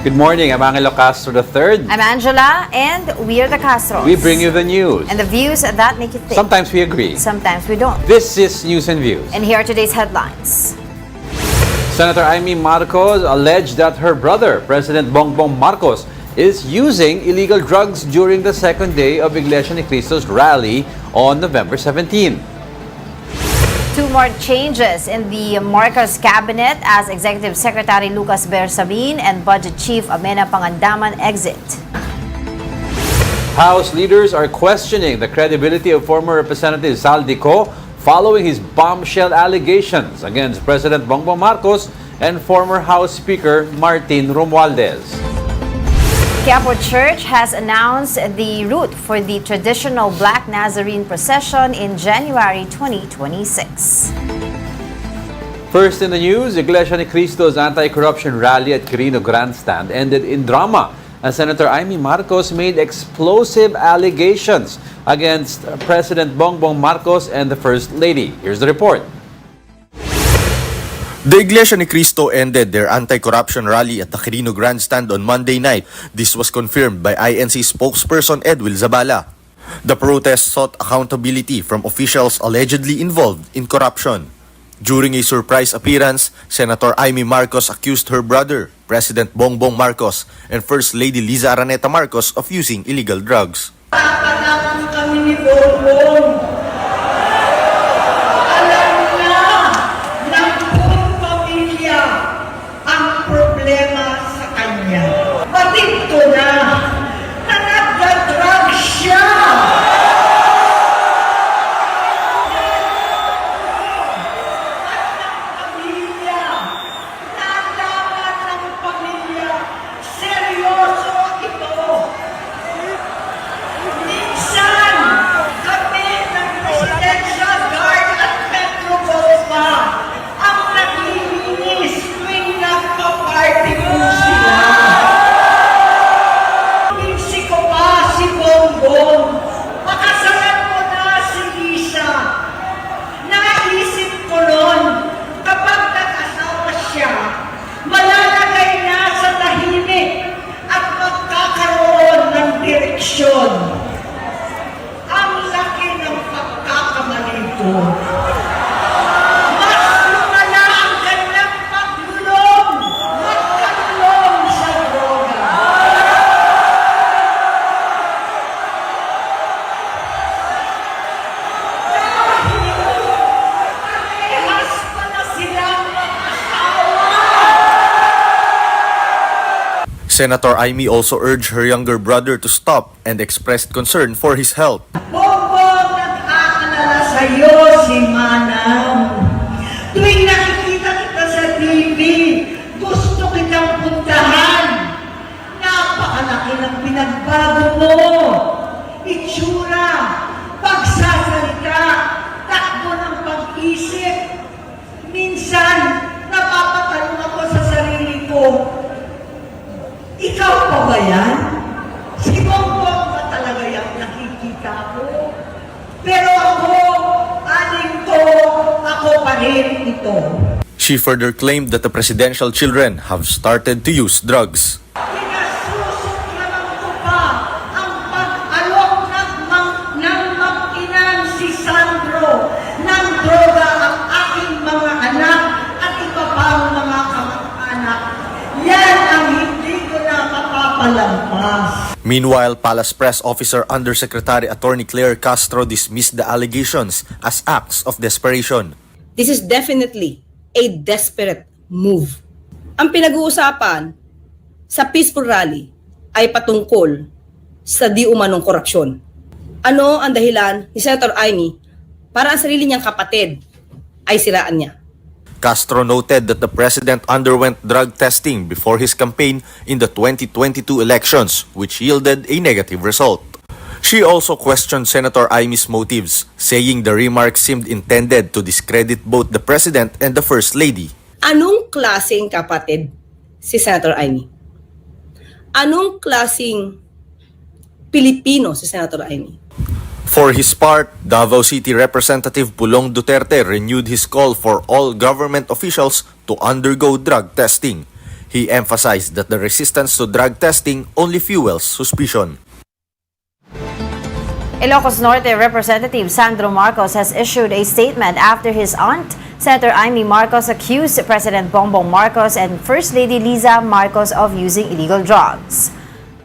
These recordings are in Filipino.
Good morning, I'm Angelo Castro III. I'm Angela, and we are the Castros. We bring you the news. And the views that make you think. Sometimes we agree. Sometimes we don't. This is News and Views. And here are today's headlines. Senator Imee Marcos alleged that her brother, President Bongbong Marcos, is using illegal drugs during the second day of Iglesia ni Cristo's rally on November 17. Two more changes in the Marcos cabinet as Executive Secretary Lucas Bersabin and Budget Chief Amena Pangandaman exit. House leaders are questioning the credibility of former Representative Saldico following his bombshell allegations against President Bongbong Marcos and former House Speaker Martin Romualdez. Quiapo Church has announced the route for the traditional Black Nazarene procession in January 2026. First in the news, Iglesia ni Cristo's anti-corruption rally at Quirino Grandstand ended in drama as Senator Imee Marcos made explosive allegations against President Bongbong Marcos and the First Lady. Here's the report. The Iglesia ni Cristo ended their anti-corruption rally at the Quirino Grandstand on Monday night. This was confirmed by INC spokesperson Edwil Zabala. The protest sought accountability from officials allegedly involved in corruption. During a surprise appearance, Senator Imee Marcos accused her brother, President Bongbong Marcos, and First Lady Liza Araneta Marcos of using illegal drugs. Tatanakan kami ni Bongbong. Alam na ng buong pamilya ang problema sa kanya. Batid ko na nagda-drug siya. Nalaman ng pamilya, seryoso ito. Minsan, kami ng Presidential Guard at Metro Gova ang naglilinis tuwing nagpa-party po sila. Pinsi ko pa si Bongbong. Pakasalan mo na si Lisa. Naisip ko noon, kapag nag-asawa siya, malalagay na sa tahimik at magkakaroon ng direksyon. Ang laki ng pagkakamali ko. Mas lumala ang kanyang paglulong. Magkalulong sa droga. Parehas pa na silang mag-asawa. Senator Imee also urged her younger brother to stop and expressed concern for his health. Bongbong, nag-aalala sa'yo si Manang. Tuwing nakikita kita sa TV, gusto kitang puntahan. Napakalaki ng pinagbago mo. Itsura, pagsasalita, takbo ng pag-isip. Minsan, napapatanong ako sa sarili ko, ikaw pa ba yan? Si Bongbong ba talaga yung nakikita ko? Pero ako, aling ko, ako pa rin ito. She further claimed that the presidential children have started to use drugs. Pinasusuklaman ko pa ang pag-alok ng mag-inang si Sandro ng droga ang aking mga anak at iba pang mga kamag-anak. Yan ang hindi ko na mapapalampas. Meanwhile, Palace Press Officer Undersecretary Attorney Claire Castro dismissed the allegations as acts of desperation. This is definitely a desperate move. Ang pinag-uusapan sa peaceful rally ay patungkol sa di umanong korupsyon. Ano ang dahilan ni Senator Imee para ang sarili niyang kapatid ay siraan niya? Castro noted that the president underwent drug testing before his campaign in the 2022 elections, which yielded a negative result. She also questioned Senator Imee's motives, saying the remarks seemed intended to discredit both the president and the First Lady. Anong klaseng kapatid si Senator Imee? Anong klaseng Pilipino si Senator Imee? For his part, Davao City Representative Pulong Duterte renewed his call for all government officials to undergo drug testing. He emphasized that the resistance to drug testing only fuels suspicion. Ilocos Norte Representative Sandro Marcos has issued a statement after his aunt, Senator Imee Marcos, accused President Bongbong Marcos and First Lady Liza Marcos of using illegal drugs.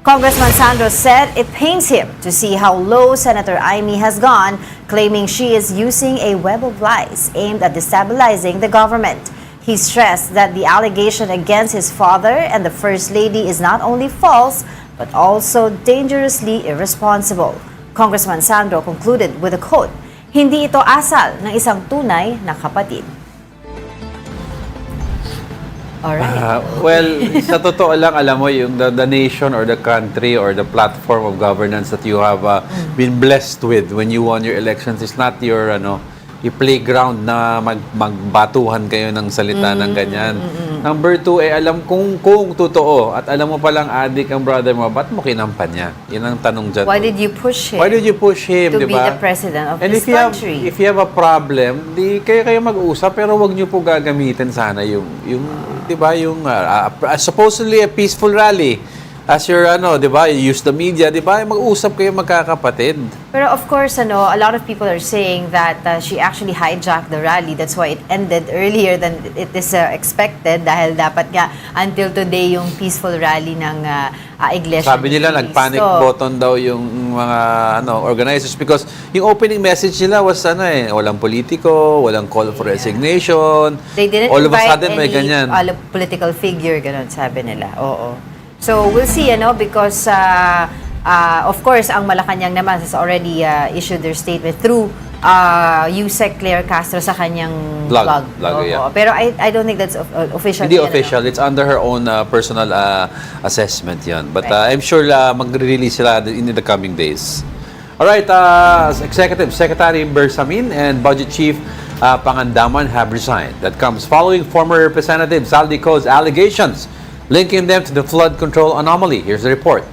Congressman Sandro said it pains him to see how low Senator Imee has gone, claiming she is using a web of lies aimed at destabilizing the government. He stressed that the allegation against his father and the First Lady is not only false, but also dangerously irresponsible. Congressman Sandro concluded with a quote, "Hindi ito asal ng isang tunay na kapatid." Alright. Well, sa totoo lang, alam mo, yung the nation or the country or the platform of governance that you have been blessed with when you won your elections is not your i-playground na magbatuhan kayo ng salita ng ganyan. Number two, alam kung totoo at alam mo palang adik ang brother mo, ba't mo kinampan niya? Yan ang tanong dyan. Why did you push him? Why did you push him, to di be ba? the president of And this country? If you have a problem, di kayo mag-usap, pero wag niyo po gagamitin sana yung di ba, yung supposedly a peaceful rally. As your di ba, you use the media, di ba? Mag-usap kayo magkakapatid. Pero of course, a lot of people are saying that she actually hijacked the rally. That's why it ended earlier than it is expected dahil dapat nga until today yung peaceful rally ng Iglesia. Sabi nila nag-panic button daw yung mga organizers because yung opening message nila was walang politiko, walang call for resignation. They didn't all of a invite sudden may ganyan. any political figure, ganun sabi nila. Oo. So we'll see, because of course, ang Malacanang naman has already issued their statement through Yusek Claire Castro sa kanyang blog. Yeah. Pero I don't think that's official. Hindi official. It's under her own personal assessment yan. But I'm sure mag-release sila in the coming days. Alright, Executive Secretary Bersamin and Budget Chief Pangandaman have resigned. That comes following former Representative Zaldico's allegations linking them to the flood control anomaly. Here's the report.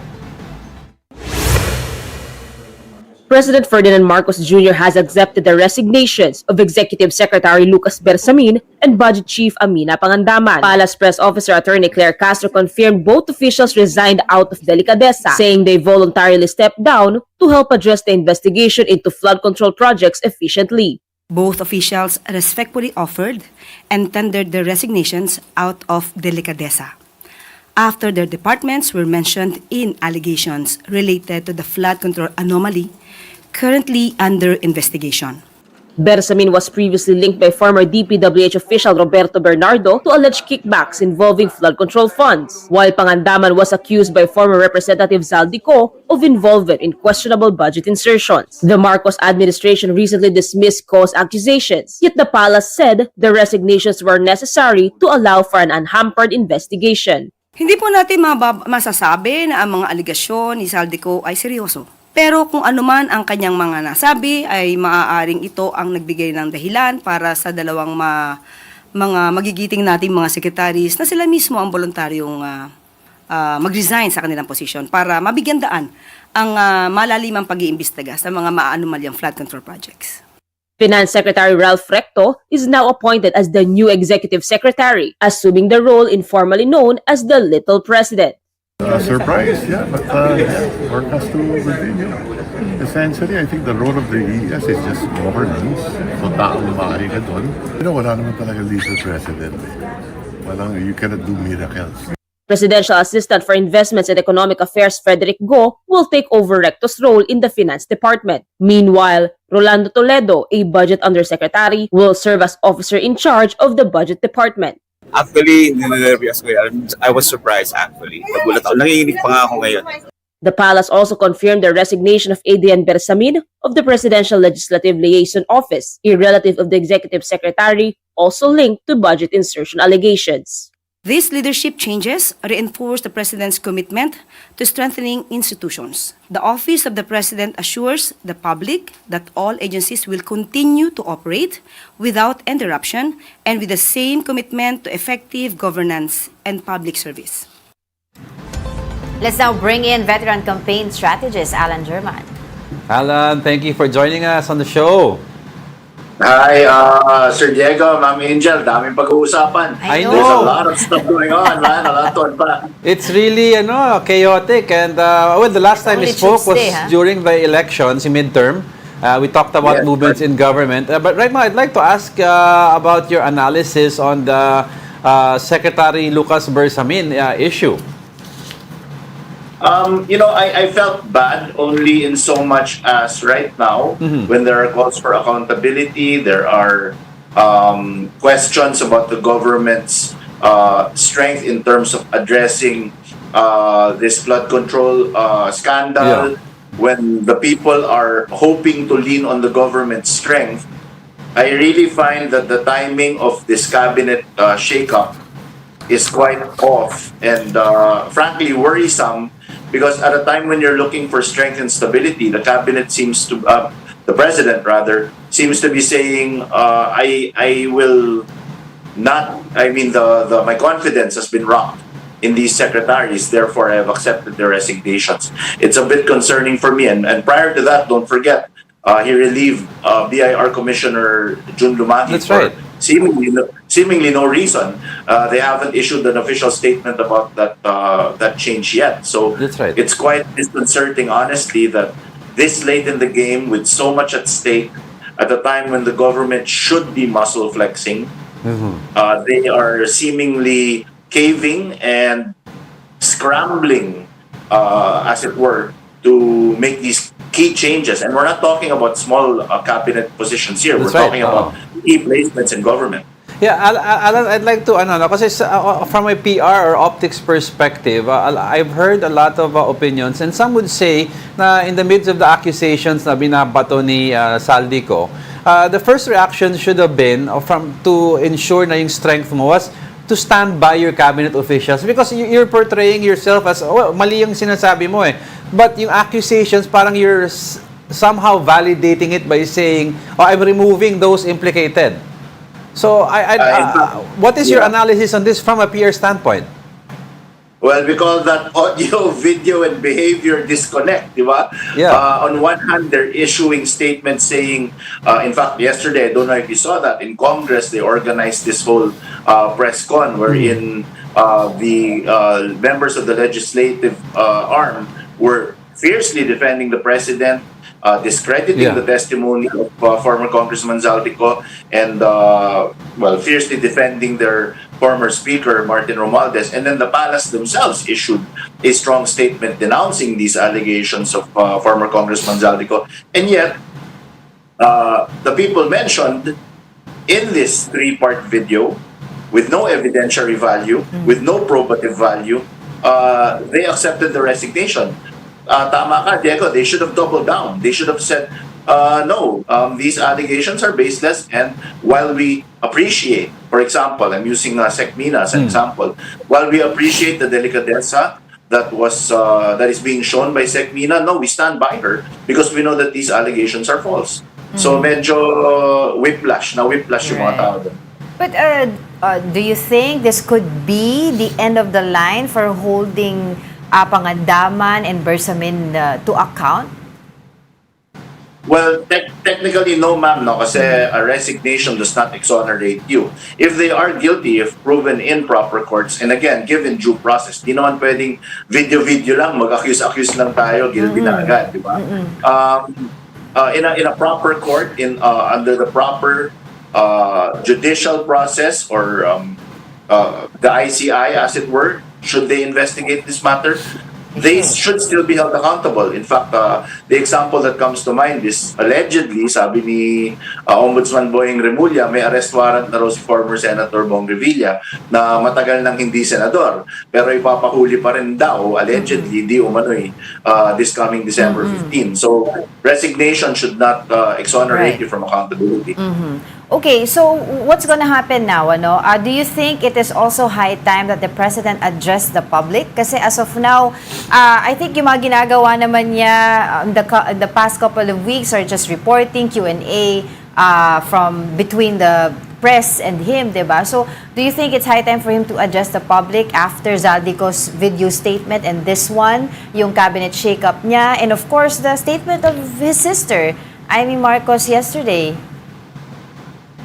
President Ferdinand Marcos Jr. has accepted the resignations of Executive Secretary Lucas Bersamin and Budget Chief Imee Pangandaman. Palace Press Officer Attorney Claire Castro confirmed both officials resigned out of delicadeza, saying they voluntarily stepped down to help address the investigation into flood control projects efficiently. Both officials respectfully offered and tendered their resignations out of delicadeza after their departments were mentioned in allegations related to the flood control anomaly currently under investigation. Bersamin was previously linked by former DPWH official Roberto Bernardo to alleged kickbacks involving flood control funds, while Pangandaman was accused by former Representative Zaldico of involvement in questionable budget insertions. The Marcos administration recently dismissed Co's accusations, yet the palace said the resignations were necessary to allow for an unhampered investigation. Hindi po natin masasabi na ang mga aligasyon ni Zaldico ay seryoso. Pero kung anuman ang kanyang mga nasabi ay maaaring ito ang nagbigay ng dahilan para sa dalawang mga magigiting nating mga secretaries na sila mismo ang voluntaryong mag-resign sa kanilang posisyon para mabigyan daan ang malalimang pag-iimbestiga sa mga maanomalyang flood control projects. Finance Secretary Ralph Recto is now appointed as the new Executive Secretary, assuming the role informally known as the Little President. Surprise, yeah, but work has to continue. Essentially, I think the role of the ES is just governance. So, taong maaari ka doon. Wala naman talaga Little President. You cannot do miracles. Presidential Assistant for Investments and Economic Affairs Frederick Go will take over Recto's role in the Finance Department. Meanwhile, Rolando Toledo, a Budget Undersecretary, will serve as officer in charge of the Budget Department. Actually, ninervyos ko yan. I was surprised actually. Nagulat ako. Nanginginig pa nga ako ngayon. The palace also confirmed the resignation of Adrian Bersamin of the Presidential Legislative Liaison Office, a relative of the Executive Secretary, also linked to budget insertion allegations. These leadership changes reinforce the President's commitment to strengthening institutions. The Office of the President assures the public that all agencies will continue to operate without interruption and with the same commitment to effective governance and public service. Let's now bring in veteran campaign strategist Alan German. Alan, thank you for joining us on the show. Hi, Sir Diego, Ma'am Angel, daming pag-uusapan. I I know. There's a know. lot of stuff going on, man. A lot on pa. It's really chaotic, and well, the last time we Only spoke was Tuesday, huh? during the elections, midterm. We talked about Yes, movements in government, but right now I'd like to ask about your analysis on the Secretary Lucas Bersamin issue. I felt bad only in so much as right now, when there are calls for accountability, there are questions about the government's strength in terms of addressing this flood control scandal. Yeah. When the people are hoping to lean on the government's strength, I really find that the timing of this cabinet shakeup is quite off and frankly worrisome, because at a time when you're looking for strength and stability, the cabinet seems to, the president rather, seems to be saying, I will not, I mean, my confidence has been rocked in these secretaries, therefore I have accepted their resignations. It's a bit concerning for me. And prior to that, don't forget, he relieved BIR Commissioner Jun Lumaki That's for right. seemingly no reason. They haven't issued an official statement about that change yet. So That's right. it's quite disconcerting, honestly, that this late in the game, with so much at stake, at a time when the government should be muscle flexing, they are seemingly caving and scrambling, as it were, to make these key changes. And we're not talking about small cabinet positions here. That's We're right. talking about key placements in government. Yeah, I'd like to kasi from a PR or optics perspective, I've heard a lot of opinions, and some would say na in the midst of the accusations na binabato ni Saldico, the first reaction should have been to ensure na yung strength mo was to stand by your cabinet officials, because you're portraying yourself as, well, mali yung sinasabi mo eh. But yung accusations, parang you're somehow validating it by saying, oh, I'm removing those implicated. So, what is your analysis on this from a PR standpoint? Well, we call that audio, video, and behavior disconnect, di ba? Yeah. On one hand, they're issuing statements saying, in fact, yesterday, I don't know if you saw that, in Congress, they organized this whole press con wherein the members of the legislative arm were fiercely defending the president, discrediting the testimony of former Congressman Zaldico, and fiercely defending their former speaker, Martin Romualdez. And then the palace themselves issued a strong statement denouncing these allegations of former Congressman Zaldico. And yet, the people mentioned in this three-part video, with no evidentiary value, with no probative value, they accepted the resignation. Tama ka, Diego, they should have doubled down. They should have said, no, these allegations are baseless, and while we appreciate, for example, I'm using Sec Mina as an example, while we appreciate the delicadeza that is being shown by Sec Mina, no, we stand by her because we know that these allegations are false. So medyo whiplash yung mga tao doon. But do you think this could be the end of the line for holding Pangandaman and Bersamin to account? Well, technically, no, ma'am, no, kasi a resignation does not exonerate you. If they are guilty, if proven in proper courts, and again, given due process, di naman pwedeng video lang, mag-accuse lang tayo, guilty na agad, di ba? In a proper court, under the proper judicial process, or the ICI, as it were, should they investigate this matter, they should still be held accountable. In fact, the example that comes to mind is allegedly, sabi ni Ombudsman Boying Remulla, may arrest warrant na raw si former Senator Bong Revilla na matagal nang hindi senador. Pero ipapahuli pa rin daw, allegedly, di umano'y, this coming December 15. So, resignation should not exonerate you from accountability. Okay, so what's going to happen now? Do you think it is also high time that the President address the public? Kasi as of now, I think yung mga ginagawa naman niya the past couple of weeks are just reporting, Q&A from between the press and him, diba? So, do you think it's high time for him to address the public after Zaldico's video statement and this one, yung cabinet shake-up niya, and of course, the statement of his sister, Imee Marcos, yesterday?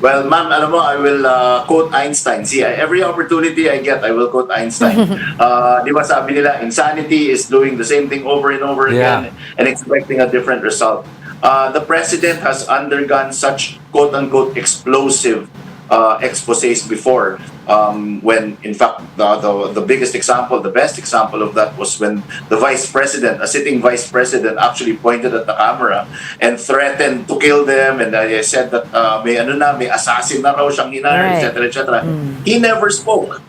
Well, ma'am, alam mo, I will quote Einstein. See, every opportunity I get, I will quote Einstein. Di ba sabi nila, insanity is doing the same thing over and over Yeah. again and expecting a different result. The president has undergone such quote-unquote explosive exposés before, when in fact the biggest example, the best example of that was when the vice president, a sitting vice president, actually pointed at the camera and threatened to kill them, and said that may assassin na raw siyang hinire, Right. etc., etc. He never spoke.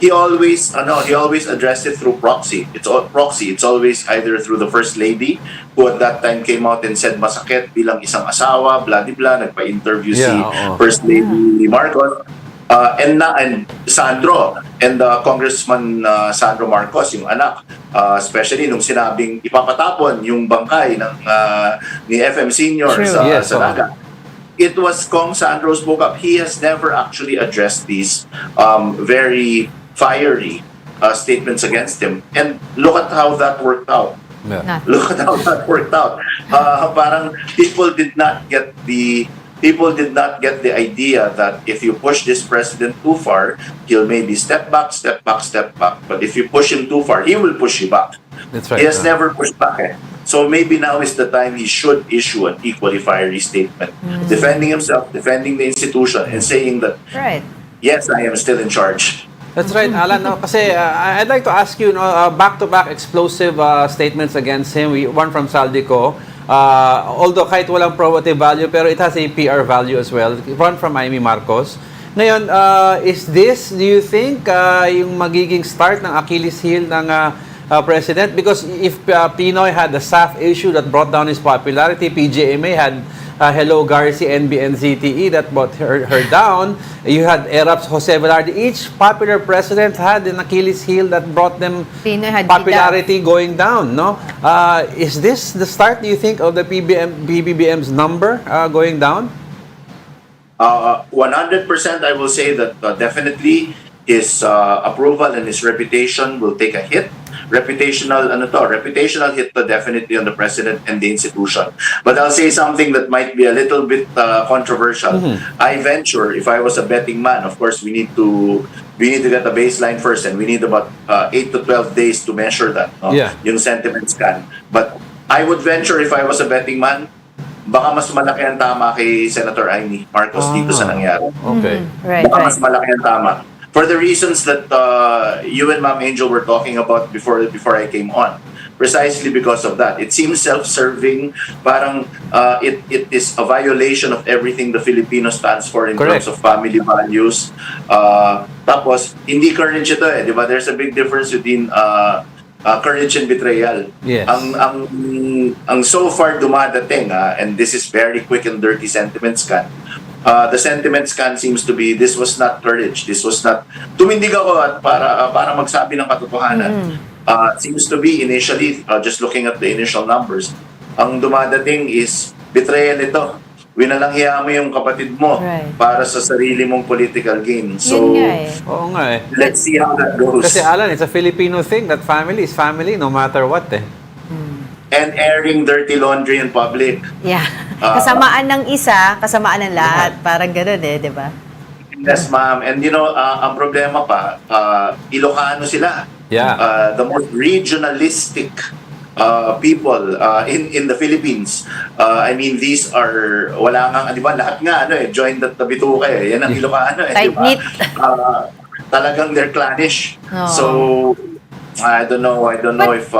He always addressed it through proxy. It's all proxy. It's always either through the first lady, who at that time came out and said masakit bilang isang asawa, blah blah blah, nagpa-interview si First Lady Imee Marcos, and Sandro and Congressman Sandro Marcos, yung anak, especially nung sinabing ipapatapon yung bangkay ng ni FM Senior True. sa Naga. It was Kong Sandro spoke up. He has never actually addressed these very fiery statements against him. And look at how that worked out. Yeah. Look at how that worked out. Parang people did not get the idea that if you push this president too far, he'll maybe step back. But if you push him too far, he will push you back. That's right. He has never pushed back. So maybe now is the time he should issue an equally fiery statement, defending himself, defending the institution, and saying that, Right. yes, I am still in charge. That's right, Alan. No, kasi I'd like to ask you, back-to-back explosive statements against him. One from Saldico. Although kahit walang probative value, pero it has a PR value as well. One from Imee Marcos. Ngayon, is this, do you think, yung magiging start ng Achilles heel ng president? Because if Pinoy had the SAF issue that brought down his popularity, PGMA had Hello Garci, NBNZTE that brought her down. You had Erap's Jose Velarde. Each popular president had an Achilles heel that brought them Pinoy had popularity going down. No, is this the start? Do you think of the PBBM's number going down? 100%, I will say that definitely his approval and his reputation will take a hit. Reputational hit definitely on the president and the institution. But I'll say something that might be a little bit controversial. I venture, if I was a betting man, of course we need to get the baseline first, and we need about 8 to 12 days to measure that, no? Yeah. Yung sentiment scan. But I would venture, if I was a betting man, baka mas malaki ang tama kay Senator Imee Marcos dito sa nangyari. Okay. Right, Baka mas right. malaki ang tama. For the reasons that you and Ma'am Angel were talking about before I came on. Precisely because of that. It seems self-serving. Parang it is a violation of everything the Filipino stands for in Correct. terms of family values. Tapos, hindi courage ito eh. Di ba? There's a big difference between courage and betrayal. Yes. Ang so far dumadating, and this is very quick and dirty sentiment scan. The sentiment scan seems to be, this was not courage. This was not, tumindig ako at para magsabi ng katotohanan. Seems to be initially, just looking at the initial numbers, ang dumadating is betrayal ito. Winalanghiya mo yung kapatid mo Right. para sa sarili mong political gain. Yun So, nga eh. Oo nga eh. let's see how that goes. Kasi Alan, it's a Filipino thing that family is family no matter what eh. And airing dirty laundry in public. Yeah. Kasamaan ng isa, kasamaan ng lahat. Parang gano'n eh, di ba? Yes, ma'am. And you know, ang problema pa, Ilocano sila. Yeah. The most regionalistic people in the Philippines. I mean, these are, wala nga, di ba, lahat nga, join the bituka eh. Yan ang Ilocano eh, di ba? Tight-knit. Talagang they're clannish. Oo. So, I don't know if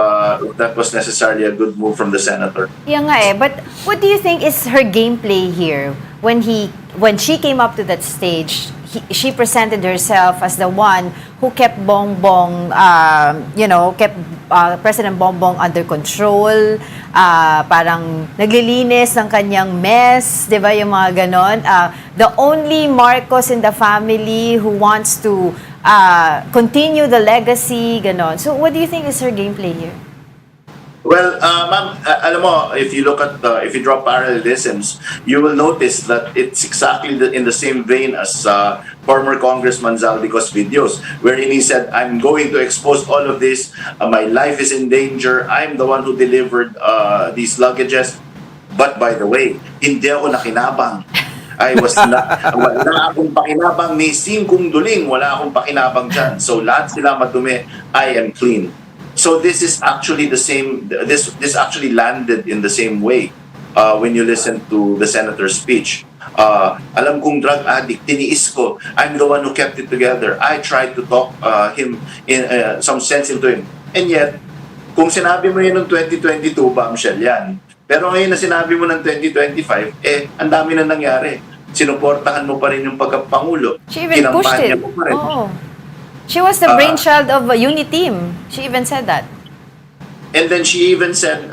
that was necessarily a good move from the senator. Yeah nga eh. But what do you think is her gameplay here? When she came up to that stage, she presented herself as the one who kept Bongbong, kept President Bongbong under control. Parang naglilinis ng kanyang mess, di ba, yung mga ganon. The only Marcos in the family who wants to continue the legacy, ganon. So what do you think is her gameplay here? Well, ma'am, alam mo, if you look at if you draw parallelisms, you will notice that it's exactly in the same vein as former Congressman Zaldico's videos, wherein he said, "I'm going to expose all of this. My life is in danger. I'm the one who delivered these luggages. But by the way, hindi ako nakinabang. Wala akong pakinabang ni Singkong Duling, wala akong pakinabang dyan. So lahat sila madumi, I am clean. So this is actually the same, this actually landed in the same way when you listen to the senator's speech. Alam kong drug addict, tiniis ko. I'm the one who kept it together. I tried to talk him in some sense into him. And yet, kung sinabi mo yun noong 2022, bombshell yan. Pero ngayon na sinabi mo ng 2025, ang dami na nangyari. Sinuportahan mo pa rin yung pagkapangulo. She even pushed it. Mo pa rin. Oo. She was the brainchild of a Uniteam. She even said that. And then she even said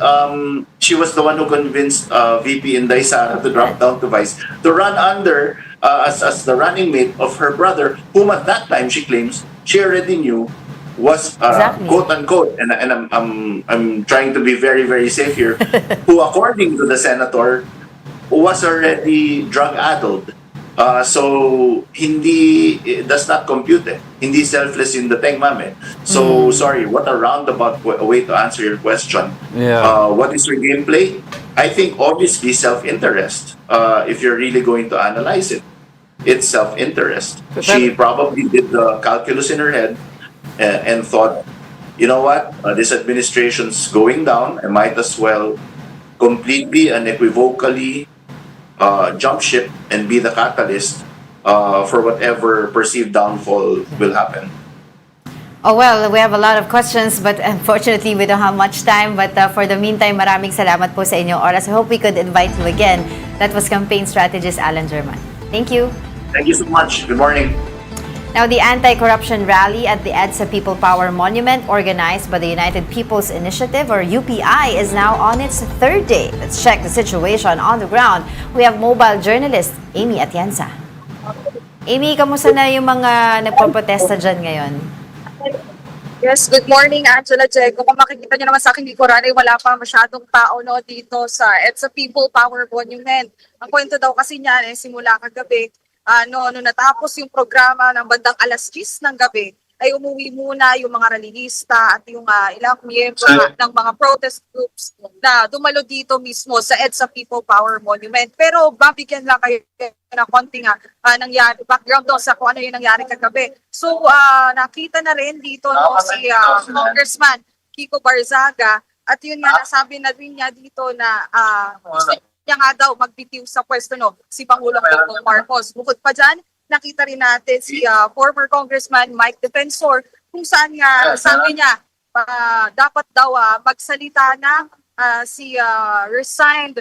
she was the one who convinced VP Inday Sara to drop down to Vice, to run under as the running mate of her brother, whom at that time she claims she already knew was quote unquote, and I'm trying to be very, very safe here, who according to the senator was already drug-addled. So, it does not compute eh. Hindi selfless in the thing, ma'am eh. So, sorry, what a roundabout way to answer your question. Yeah. What is your gameplay? I think obviously self-interest, if you're really going to analyze it. It's self-interest. She probably did the calculus in her head and thought, you know what, this administration's going down, I might as well completely and unequivocally jump ship and be the catalyst for whatever perceived downfall will happen. Oh well, we have a lot of questions but unfortunately we don't have much time. But for the meantime, maraming salamat po sa inyong oras. I hope we could invite you again. That was campaign strategist Alan German. Thank you. Thank you so much. Good morning. Now, the anti-corruption rally at the EDSA People Power Monument, organized by the United People's Initiative, or UPI, is now on its third day. Let's check the situation on the ground. We have mobile journalist Imee Atienza. Imee, kamusta na yung mga nagpoprotesta dyan ngayon? Yes, good morning, Angela Jego. Kung makikita niyo naman sa aking likuran, wala pa masyadong tao dito sa EDSA People Power Monument. Ang kwento daw kasi niyan simula kagabi, nung natapos yung programa ng bandang alas 10 ng gabi, ay umuwi muna yung mga rallyista at yung ilang miyembro ng mga protest groups na dumalo dito mismo sa EDSA People Power Monument. Pero babigyan lang kayo ng konting nangyari, background doon sa kung ano yung nangyari kagabi. So nakita na rin dito si Congressman Kiko Barzaga, at yun nga nasabi na rin niya dito na niya nga daw magbitiw sa pwesto si Pangulong Bongbong Marcos. Bukod pa dyan, nakita rin natin si former Congressman Mike Defensor kung saan nga sabi niya dapat daw magsalita na si resigned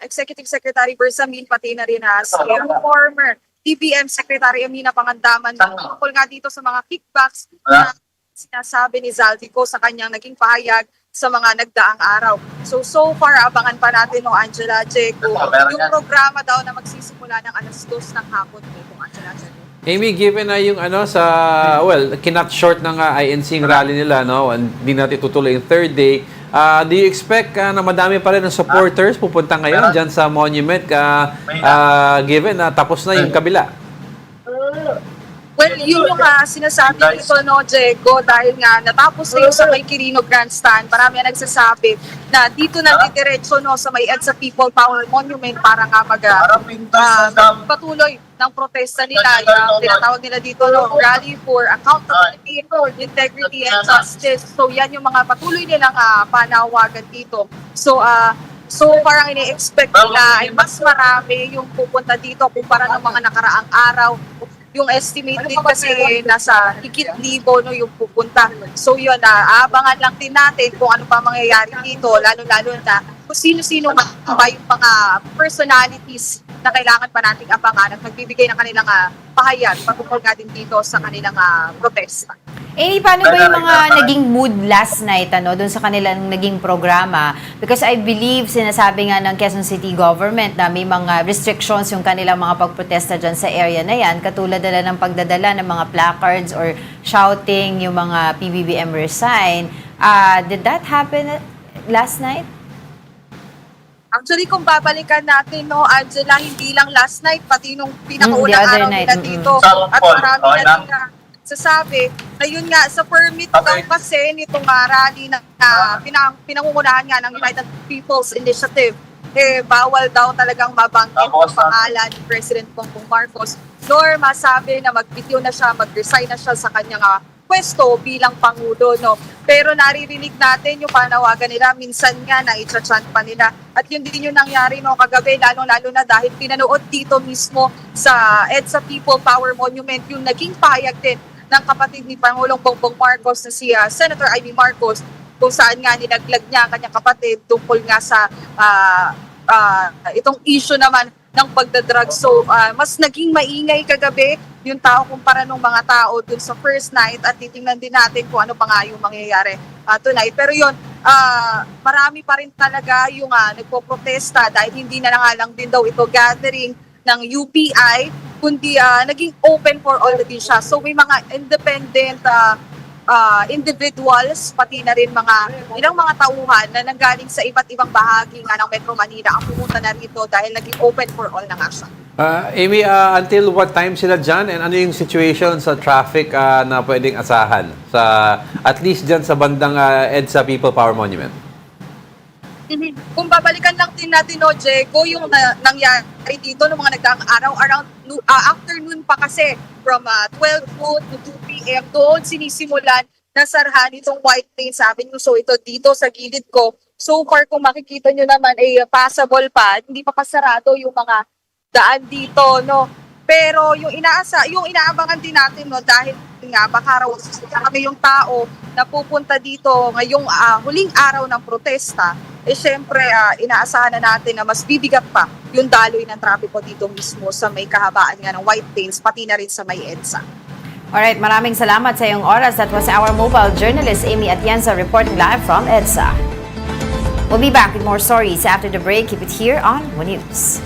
Executive Secretary Bersamin, pati na rin si former DBM Secretary Amina Pangandaman tungkol nga dito sa mga kickbacks na sinasabi ni Zaldico sa kanyang naging pahayag sa mga nagdaang araw. So far, abangan pa natin Angela Jego, yung programa daw na magsisimula ng alas 2 ng hapon nito, Angela Jego. Imee, given na yung kinat short ng INC yung rally nila, hindi natin tutuloy yung third day, do you expect na madami pa rin ng supporters pupunta ngayon dyan sa monument, given na tapos na yung kabila? Well, yun yung sinasabi dito, Jego, dahil nga natapos na yung sa may Quirino Grandstand, marami ang nagsasabi na dito na didiretso sa may EDSA People Power Monument para nga patuloy ng protesta nila. Yung tinatawag nila dito, Rally for Accountability, Integrity, and Justice. So yan yung mga patuloy nilang panawagan dito. So parang ini-expect nila ay mas marami yung pupunta dito kumpara ng mga nakaraang araw. Yung estimate din kasi nasa higit libo yung pupunta. So yun, abangan lang din natin kung ano pa mangyayari dito, lalo-lalo na kung sino-sino ba yung mga personalities na kailangan pa nating abangan at magbibigay ng kanilang pahayag patungkol nga din dito sa kanilang protesta. Paano ba yung mga naging mood last night doon sa kanilang naging programa? Because I believe sinasabi nga ng Quezon City government na may mga restrictions yung kanilang mga pagprotesta dyan sa area na yan, katulad nila ng pagdadala ng mga placards or shouting yung mga PBBM resign. Did that happen last night? Actually, kung babalikan natin, Angela, hindi lang last night, pati nung pinakaunang araw nila dito. At marami na sasabi na yun nga, sa permit daw kasi nitong rally na pinangungunahan nga ng United People's Initiative, bawal daw talagang mabanggit ang pangalan ni President Bongbong Marcos nor masabi na magbitiw na siya, mag-resign na siya sa kanyang pwesto bilang Pangulo. No? Pero naririnig natin yung panawagan nila, minsan nga na i-chant pa nila. At yun din yung nangyari no, kagabi, lalo na dahil pinanood dito mismo sa EDSA People Power Monument yung naging payag din ng kapatid ni Pangulong Bongbong Marcos na si Senator Imee Marcos, kung saan nga nilaglag niya ang kanyang kapatid tungkol nga sa itong issue naman ng pagdadrug. So, mas naging maingay kagabi yung tao kumpara ng mga tao dun sa first night at titingnan din natin kung ano pa nga yung mangyayari tonight. Pero yun, marami pa rin talaga yung nagpo-protesta dahil hindi na nga lang din daw ito gathering ng UPI, kundi naging open for all din siya. So may mga independent individuals, pati na rin ilang mga tauhan na nanggaling sa iba't ibang bahagi nga ng Metro Manila ang pumunta na rito dahil naging open for all na nga siya. Amy, until what time sila dyan and ano yung situation sa traffic na pwedeng asahan sa at least dyan sa bandang EDSA People Power Monument? Kung babalikan lang din natin, no, Diego, yung nangyari dito noong mga nagdaang araw, around afternoon pa kasi, from 12 noon to 2 p.m. doon sinisimulan na sarhan itong White Plains Avenue. So ito dito sa gilid ko. So far kung makikita nyo naman ay passable pa, hindi pa pasarado yung mga daan dito, no. Pero yung inaabangan din natin, no, dahil nga baka raw kami yung tao na pupunta dito ngayong huling araw ng protesta, syempre inaasahan na natin na mas bibigat pa yung daloy ng trapiko dito mismo sa may kahabaan nga ng White Plains, pati na rin sa may EDSA. Alright, maraming salamat sa iyong oras. That was our mobile journalist, Imee Atienza, reporting live from EDSA. We'll be back with more stories after the break. Keep it here on One News.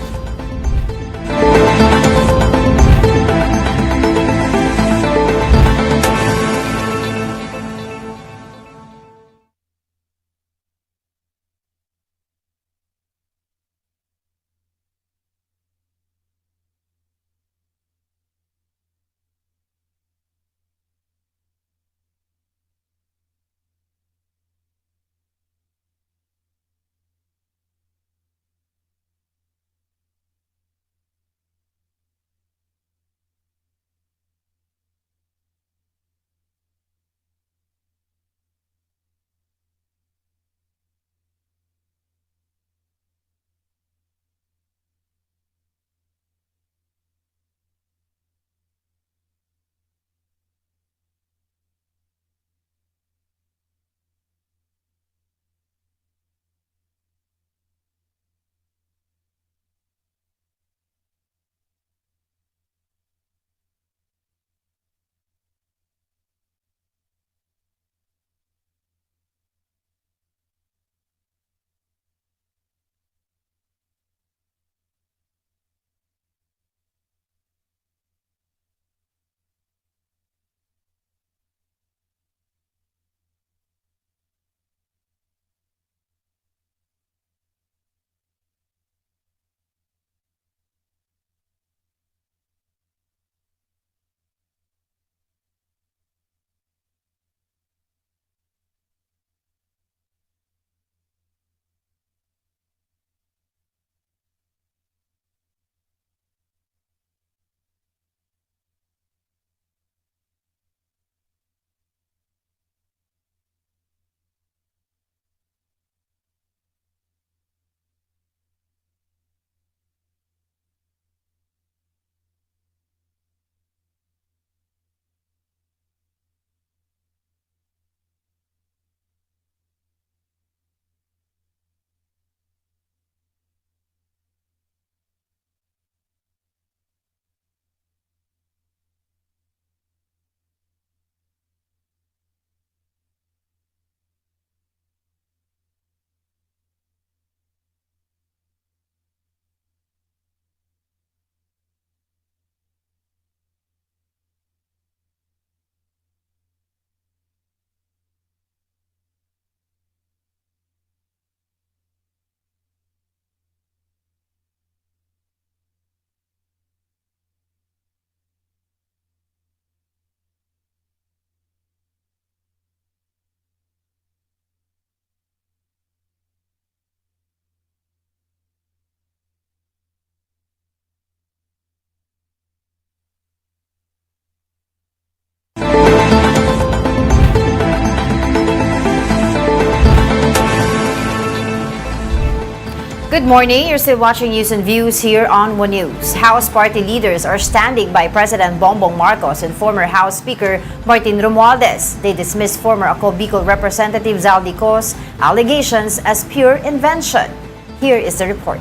Good morning. You're still watching News and Views here on One News. House party leaders are standing by President Bongbong Marcos and former House Speaker Martin Romualdez. They dismissed former Ako Bicol Representative Zaldico's allegations as pure invention. Here is the report.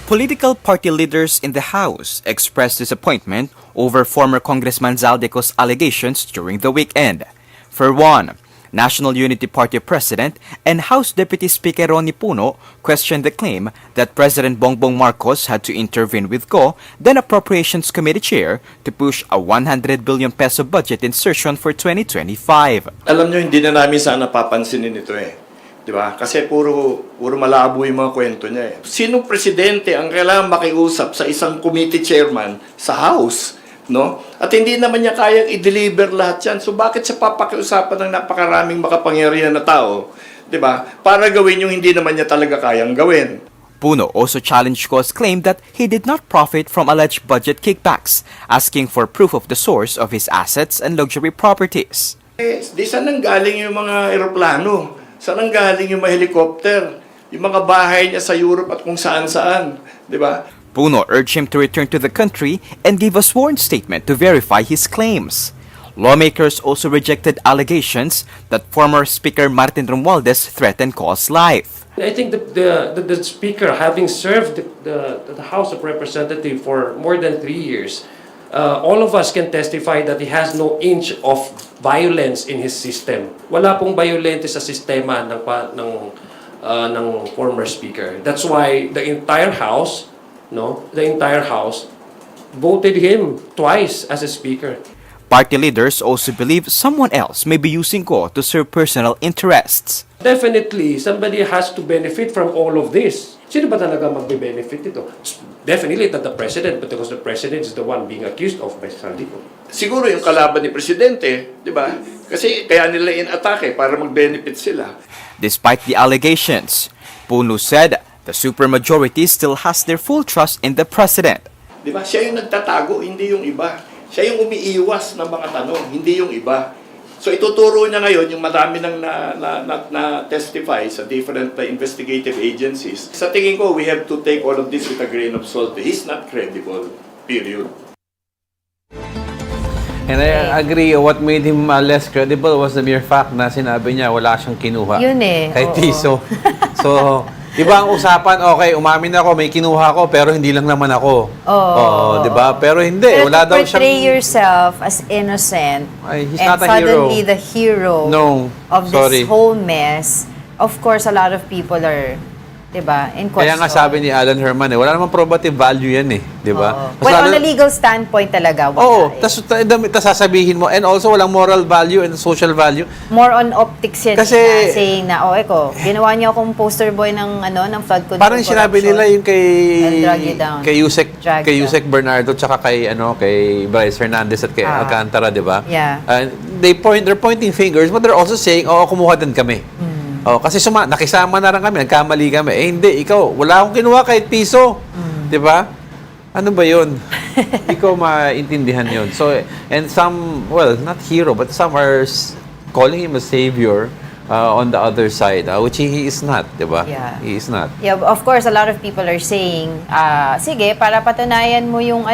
Political party leaders in the House expressed disappointment over former Congressman Zaldico's allegations during the weekend. For one, National Unity Party President and House Deputy Speaker Ronnie Puno questioned the claim that President Bongbong Marcos had to intervene with Go, then Appropriations Committee Chair, to push a 100 billion peso budget insertion for 2025. Alam nyo, hindi na namin sana papansinin ito eh. Di ba? Kasi puro malabo yung mga kwento niya eh. Sinong presidente ang kailangan makiusap sa isang committee chairman sa House? No? At hindi naman niya kayang i-deliver lahat yan. So bakit siya papakiusapan ng napakaraming makapangyarihan na tao, 'di ba? Para gawin yung hindi naman niya talaga kayang gawin. Puno also challenged Go's claim that he did not profit from alleged budget kickbacks, asking for proof of the source of his assets and luxury properties. Di saan nang galing yung mga eroplano? Saan nang galing yung mga helicopter? Yung mga bahay niya sa Europe at kung saan-saan, 'di ba? Puno urged him to return to the country and gave a sworn statement to verify his claims. Lawmakers also rejected allegations that former Speaker Martin Romualdez threatened Go's life. I think the Speaker, having served the House of Representatives for more than 3 years, all of us can testify that he has no inch of violence in his system. Wala pong violente sa sistema ng former Speaker. That's why the entire House voted him twice as a Speaker. Party leaders also believe someone else may be using Go to serve personal interests. Definitely, somebody has to benefit from all of this. Sino ba talaga magbe-benefit ito? Definitely not the President, because the President is the one being accused of by Zaldico. Siguro yung kalaban ni Presidente, di ba? Kasi kaya nila in-atake para mag-benefit sila. Despite the allegations, Puno said the supermajority still has their full trust in the President. Di ba? Siya yung nagtatago, hindi yung iba. Siya yung umiiwas ng mga tanong, hindi yung iba. So ituturo niya ngayon yung marami nang na-testify sa different investigative agencies. Sa tingin ko, we have to take all of this with a grain of salt. He's not credible, period. And I agree, what made him less credible was the mere fact na sinabi niya wala siyang kinuha. Yun eh. Kay Oo. Tiso. So, iba ang usapan, okay, umamin ako, may kinuha ko, pero hindi lang naman ako. Oo. Di ba? Pero hindi, Pero wala to daw portray siyang... yourself as innocent Ay, he's and not a suddenly hero. the hero No, of sorry. this whole mess, of course, a lot of people are, di ba, in question. Kaya nga sabi ni Alan Herman, wala namang probative value yan eh. Di ba? Oo. Well, on a legal standpoint talaga, wala. Oo, tas sasabihin mo, and also walang moral value and social value. More on optics yan. Kasi- na saying na, ginawa niyo akong poster boy ng flood control. Parang sinabi corruption. nila yung And drag you down. Drag you Yusek Bernardo tsaka kay Bryce Hernandez at kay Alcantara, di ba? Yeah. They're pointing fingers, but they're also saying, kumuha din kami. Kasi nakisama na rin kami, nagkamali kami. Hindi, ikaw, wala akong kinuha kahit piso. Di ba? Ano ba yun? Ikaw maintindihan yun. So, and some, well, not hero, but some are calling him a savior on the other side, which he is not, di ba? Yeah. He is not. Yeah, of course, a lot of people are saying, sige, para patunayan mo yung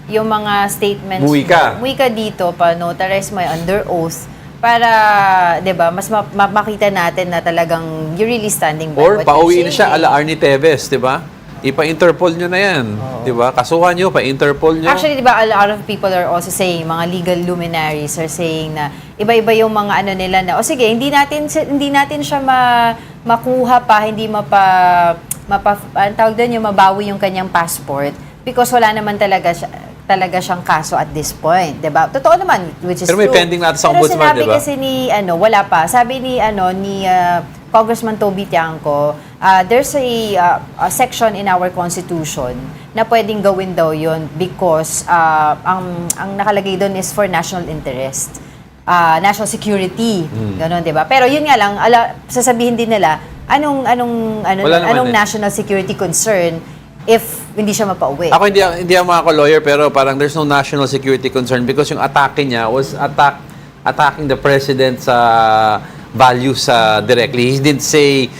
yung mga statements Muwi ka. Muwi ka dito, pa-notarize mo under oath, para, di ba, mas makita natin na talagang you're really standing by Or what pauwiin you're siya saying. ala Arnie Teves, di ba? Ipa-Interpol nyo na yan. Di ba? Kasuhan nyo, pa-Interpol nyo. Actually, di ba, a lot of people are also saying, mga legal luminaries are saying na iba-iba yung mga nila na, sige, hindi natin siya makuha pa, hindi ang tawag doon, yung mabawi yung kanyang passport because wala naman talaga siyang kaso at this point, 'di ba? Totoo naman, which is Pero may true. pending natin sa Pero ombudsman, sinabi 'di ba? kasi ni wala pa. Sabi ni Congressman Toby Tiangco, there's a section in our constitution na pwedeng gawin daw 'yon because ang nakalagay doon is for national interest. National security, gano'n, 'di ba? Pero yun nga lang, sasabihin din nila, anong national security concern if hindi siya mapauwi. Ako hindi ako lawyer, pero parang there's no national security concern because yung atake niya was attacking the president sa value sa directly. He didn't say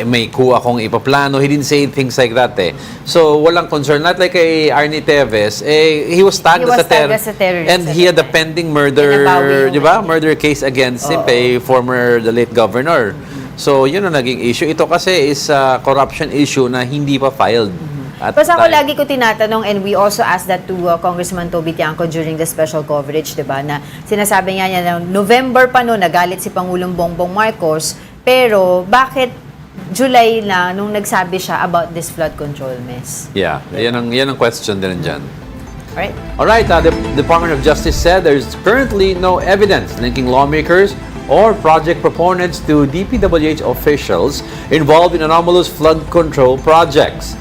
may kuha akong ipaplano. He didn't say things like that eh. So walang concern. Not like kay Arnie Teves, he was tagged as a terrorist and he had a pending murder, di ba? Murder case against him, the late governor. So yun ang naging issue. Ito kasi is a corruption issue na hindi pa filed. Tapos ako lagi ko tinatanong, and we also asked that to Congressman Toby Tiangco during the special coverage, diba, na sinasabi nga niya na November pa noon, nagalit si Pangulong Bongbong Marcos, pero bakit July na nung nagsabi siya about this flood control mess? Yeah, yan ang question din dyan. Alright, the Department of Justice said there's currently no evidence linking lawmakers or project proponents to DPWH officials involved in anomalous flood control projects.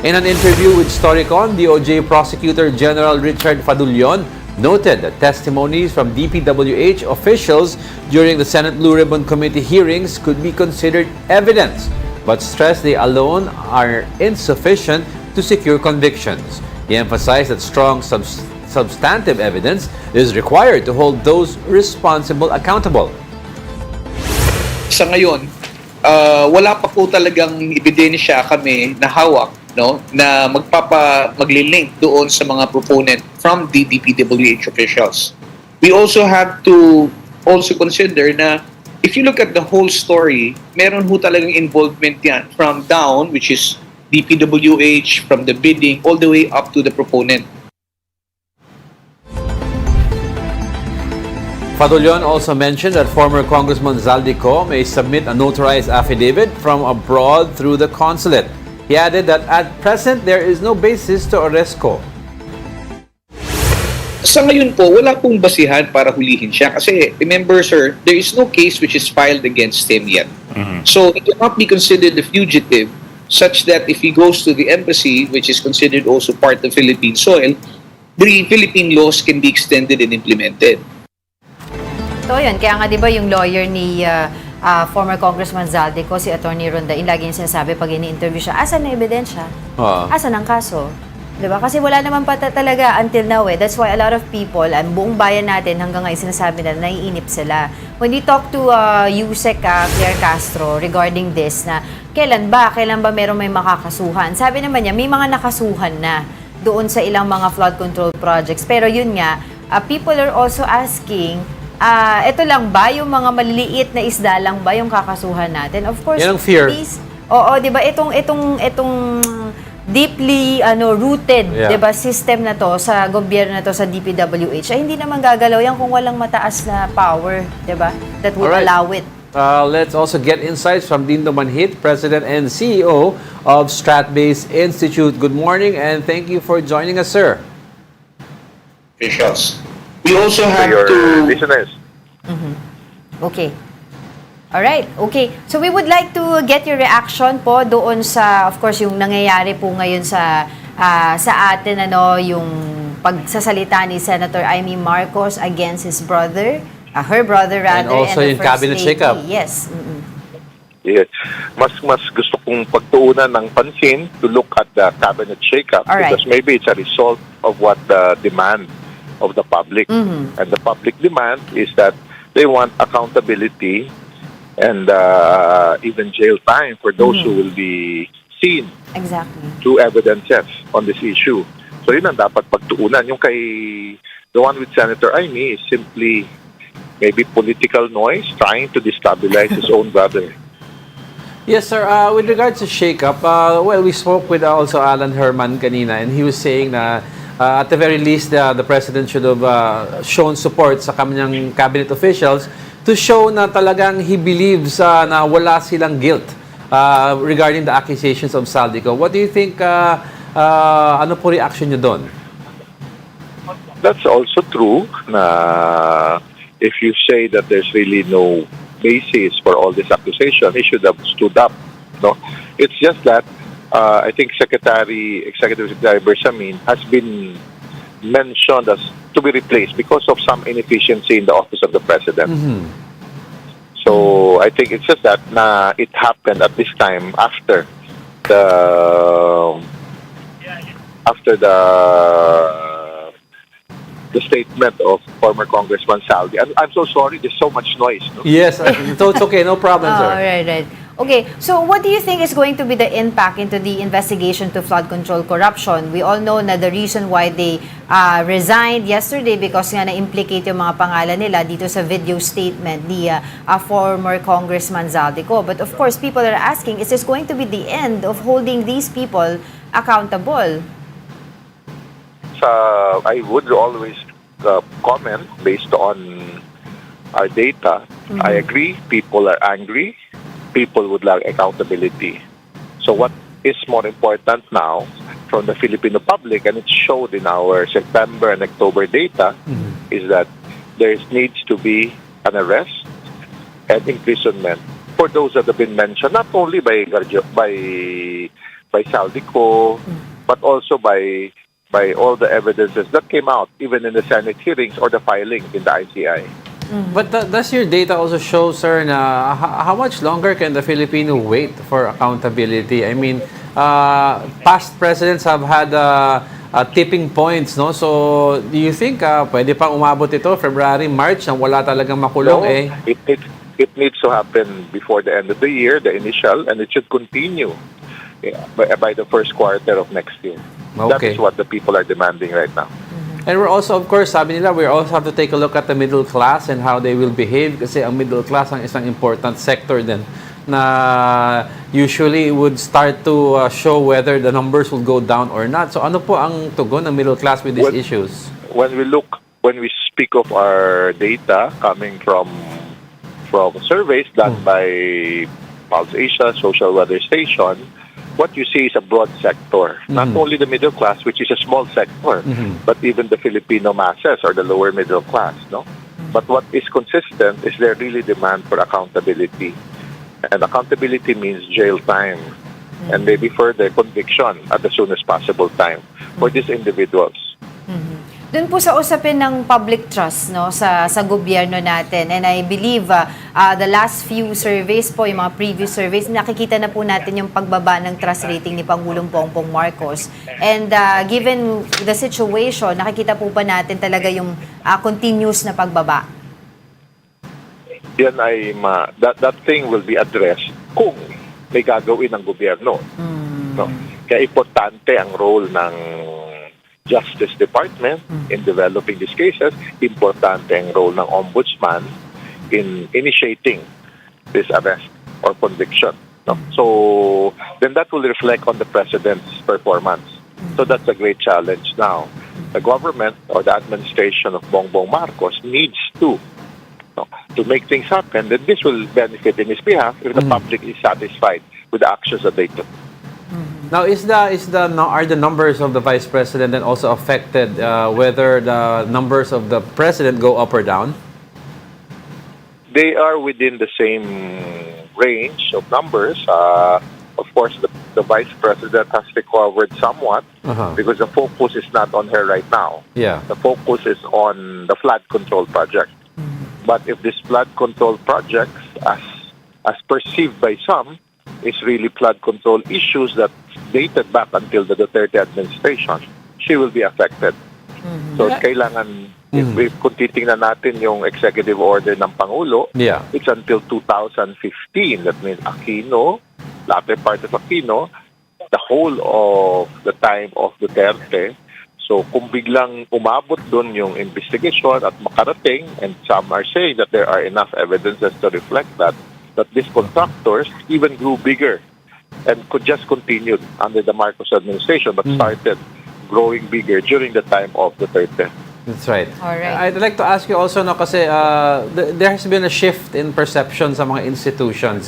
In an interview with Storycon, DOJ Prosecutor General Richard Fadulion noted that testimonies from DPWH officials during the Senate Blue Ribbon Committee hearings could be considered evidence, but stressed they alone are insufficient to secure convictions. He emphasized that strong substantive evidence is required to hold those responsible accountable. Sa ngayon, wala pa po talagang ebidensya kami na hawak, no, na maglilink doon sa mga proponent from the DPWH officials. We also have to also consider na if you look at the whole story, meron ho talagang involvement yan from down, which is DPWH, from the bidding, all the way up to the proponent. Fadulion also mentioned that former Congressman Zaldico may submit a notarized affidavit from abroad through the consulate. He added that at present, there is no basis to arrest Ko. Sa ngayon po, wala pong basihan para hulihin siya. Kasi, remember sir, there is no case which is filed against him yet. So, he cannot be considered a fugitive such that if he goes to the embassy, which is considered also part of Philippine soil, the Philippine laws can be extended and implemented. So yun, kaya nga 'di ba yung lawyer ni former Congressman Zaldico, si Attorney Rondain, lagi niya sinasabi pag ini-interview siya, asan na ebidensya? Asan ang kaso? 'Di ba? Kasi wala naman pa talaga until now eh. That's why a lot of people, ang buong bayan natin hanggang ngayon sinasabi na naiinip sila. When we talk to Yusek Claire Castro regarding this, na kailan ba merong may makakasuhan? Sabi naman niya, may mga nakasuhan na doon sa ilang mga flood control projects. Pero yun nga, people are also asking, ito lang ba yung mga maliliit na isda lang ba yung kakasuhan natin? Of course, yan ang fear. Oo, 'di ba? Itong deeply rooted, 'di ba, system na to sa gobyerno na to, sa DPWH, ay hindi naman gagalaw yan kung walang mataas na power, 'di ba? That would allow it. Let's also get insights from Dindo Manhit, President and CEO of Stratbase Institute. Good morning and thank you for joining us, sir. Officials. We also have to listeners. Okay. Alright, okay. So we would like to get your reaction po doon sa, of course, yung nangyayari po ngayon sa atin, yung pagsasalita ni Senator Imee Marcos against his brother, her brother rather, and also the yung cabinet shakeup. Yes. Yes. Mas gusto kong pagtuunan ng pansin to look at the cabinet shakeup because maybe it's a result of what the demand of the public. And the public demand is that they want accountability and even jail time for those who will be seen through evidences on this issue. So yun ang dapat pagtuunan. Yung kay the one with Senator Imee is simply maybe political noise trying to destabilize his own brother. Yes, sir. With regards to shake-up, we spoke with also Alan Herman kanina, and he was saying na at the very least, the President should have shown support sa kanyang cabinet officials to show na talagang he believes na wala silang guilt regarding the accusations of Zaldico. What do you think, ano po reaction nyo doon? That's also true na if you say that there's really no basis for all this accusation, he should have stood up. No, it's just that I think Executive Secretary Bersamin has been mentioned as to be replaced because of some inefficiency in the office of the President. So I think it's just that it happened at this time after the the statement of former Congressman Saldi. I'm so sorry, there's so much noise. No? Yes, so it's okay, no problem, sir. Right. Okay, so what do you think is going to be the impact into the investigation to flood control corruption? We all know na the reason why they resigned yesterday because nga na-implicate yung mga pangalan nila dito sa video statement ni former Congressman Zaldico. But of course, people are asking, is this going to be the end of holding these people accountable? I would always comment based on our data. I agree, people are angry. People would like accountability. So what is more important now from the Filipino public, and it showed in our September and October data, is that there needs to be an arrest and imprisonment for those that have been mentioned, not only by Saldico, but also by all the evidences that came out, even in the Senate hearings or the filing in the ICI. But does your data also show, sir, na how much longer can the Filipino wait for accountability? I mean, past presidents have had tipping points, no? So, do you think pwede pang umabot ito, February, March, nang wala talagang makulong? It needs to happen before the end of the year, the initial, and it should continue by the first quarter of next year. That is what the people are demanding right now. And we're also, of course, sabi nila, we also have to take a look at the middle class and how they will behave kasi ang middle class ang isang important sector din na usually would start to show whether the numbers will go down or not. So ano po ang tugon ng middle class with these issues? When we speak of our data coming from surveys done by Pulse Asia, Social Weather Station, what you see is a broad sector, not only the middle class, which is a small sector, but even the Filipino masses or the lower middle class. No, but what is consistent is their really demand for accountability, and accountability means jail time, and maybe further conviction at the soonest possible time for these individuals. Doon po sa usapin ng public trust, no, sa gobyerno natin, and I believe the last few surveys po, yung mga previous surveys, nakikita na po natin yung pagbaba ng trust rating ni Pangulong Bongbong Marcos. And given the situation, nakikita po ba natin talaga yung continuous na pagbaba? Yan ay that thing will be addressed kung may gagawin ng gobyerno. No? Kaya importante ang role ng Justice Department in developing these cases. Importante ang role ng Ombudsman in initiating this arrest or conviction. No? So then that will reflect on the President's performance. So that's a great challenge now. The government or the administration of Bongbong Marcos needs to make things happen. Then this will benefit in his behalf if the public is satisfied with the actions that they took. Now, are the numbers of the Vice President then also affected whether the numbers of the President go up or down? They are within the same range of numbers. Of course, the Vice President has recovered somewhat because the focus is not on her right now. Yeah. The focus is on the flood control project. But if this flood control project, as perceived by some, is really flood control issues that dated back until the Duterte administration, she will be affected. So kailangan, if kung titingnan natin yung executive order ng Pangulo, it's until 2015. That means Aquino, latter part of Aquino, the whole of the time of Duterte. So kung biglang umabot dun yung investigation at makarating, and some are saying that there are enough evidences to reflect that these contractors even grew bigger and could just continue under the Marcos administration, but started growing bigger during the time of Duterte. That's right. All right. I'd like to ask you also, no, kasi there has been a shift in perception sa mga institutions.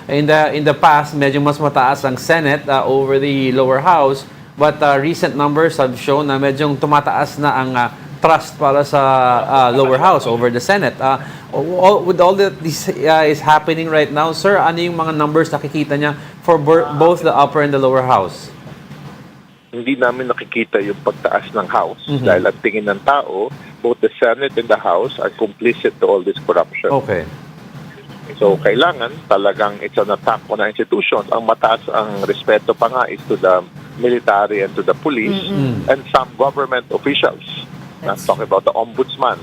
In the past, medyo mas mataas ang Senate over the lower house, but recent numbers have shown na medyo tumataas na ang trust para sa lower house over the Senate. With all that this is happening right now, sir, ano yung mga numbers nakikita niya for both the upper and the lower house? Hindi namin nakikita yung pagtaas ng house dahil ang tingin ng tao, both the Senate and the House are complicit to all this corruption. Okay. So kailangan talagang it's an attack on our institutions. Ang mataas ang respeto pa nga is to the military and to the police and some government officials. I'm talking about the ombudsman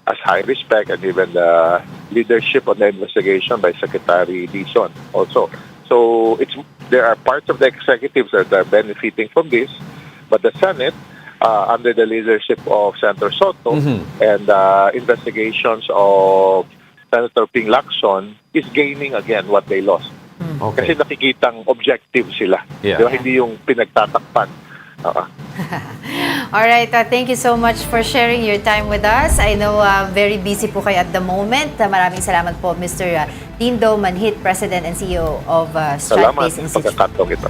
as high respect, and even the leadership on the investigation by Secretary Dizon also. So there are parts of the executives that are benefiting from this, but the Senate, under the leadership of Senator Soto and investigations of Senator Ping Lacson, is gaining again what they lost. Kasi nakikitang objective sila. Yeah. Di ba? Hindi yung pinagtatakpan. All right, thank you so much for sharing your time with us. I know very busy po kayo at the moment. Maraming salamat po, Mr. Dindo Manhit, President and CEO of Salamat Stratbase sa pagkakataong ito.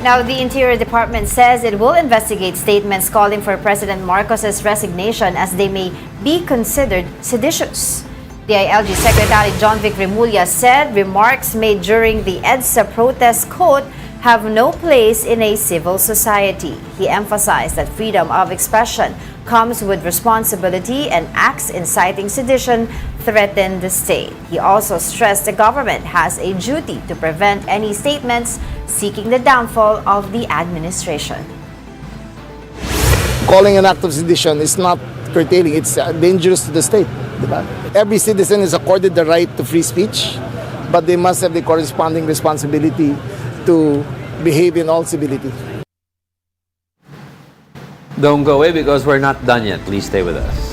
Now, the Interior Department says it will investigate statements calling for President Marcos's resignation as they may be considered seditious. DILG Secretary John Vic Remulla said remarks made during the EDSA protest, quote, have no place in a civil society. He emphasized that freedom of expression comes with responsibility and acts inciting sedition threaten the state. He also stressed the government has a duty to prevent any statements seeking the downfall of the administration. Calling an act of sedition is not curtailing, it's dangerous to the state. Diba? Every citizen is accorded the right to free speech, but they must have the corresponding responsibility to behave in all civility. Don't go away because we're not done yet. Please stay with us.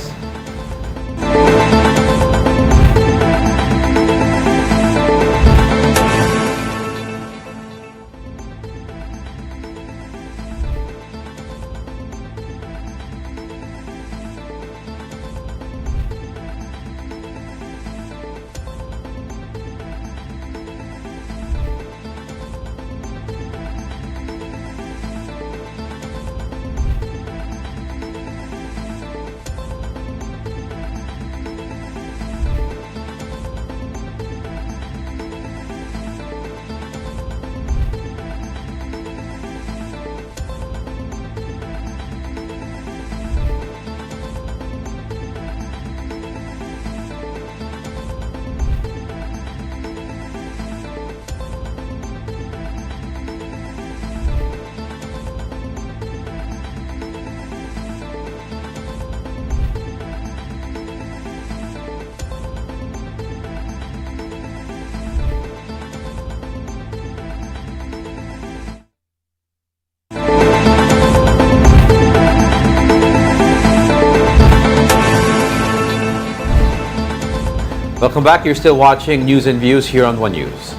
Welcome back. You're still watching News and Views here on One News.